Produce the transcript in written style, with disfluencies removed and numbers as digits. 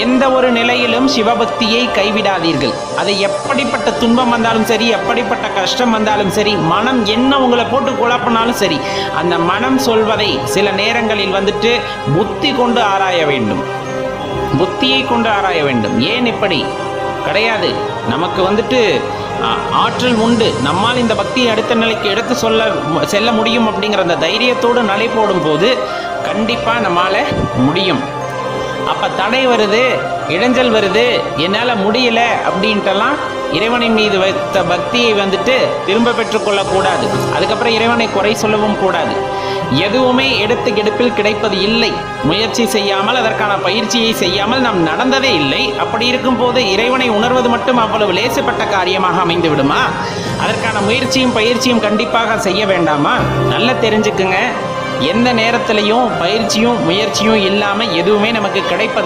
எந்த ஒரு நிலையிலும் சிவபக்தியை கைவிடாதீர்கள். அது எப்படிப்பட்ட துன்பம் வந்தாலும் சரி, எப்படிப்பட்ட கஷ்டம் வந்தாலும் சரி, மனம் என்ன உங்களை போட்டு குழப்பினாலும் சரி, அந்த மனம் சொல்வதை சில நேரங்களில் புத்தி கொண்டு ஆராய வேண்டும், புத்தியை கொண்டு ஆராய வேண்டும். ஏன் இப்படி கிடையாது, நமக்கு ஆற்றல் உண்டு, நம்மால் இந்த பக்தியை அடுத்த நிலைக்கு எடுத்து செல்ல முடியும் அப்படிங்கிற அந்த தைரியத்தோடு நலை போடும் போது கண்டிப்பாக நம்மால் முடியும். அப்போ தடை வருது, இடைஞ்சல் வருது, என்னால் முடியல அப்படின்ட்டெல்லாம் இறைவனின் மீது வைத்த பக்தியை திரும்ப பெற்றுக்கொள்ளக்கூடாது. அதுக்கப்புறம் இறைவனை குறை சொல்லவும் கூடாது. எதுவுமே எடுப்பில் கிடைப்பது இல்லை. முயற்சி செய்யாமல், அதற்கான பயிற்சியை செய்யாமல் நாம் நடந்ததே இல்லை. அப்படி இருக்கும்போது இறைவனை உணர்வது மட்டும் அவ்வளவு லேசப்பட்ட காரியமாக அமைந்து விடுமா? அதற்கான முயற்சியும் பயிற்சியும் கண்டிப்பாக செய்ய வேண்டாமா? நல்லா தெரிஞ்சுக்குங்க, எந்த நேரத்திலையும் பயிற்சியும் முயற்சியும் இல்லாமல் எதுவுமே நமக்கு கிடைப்பது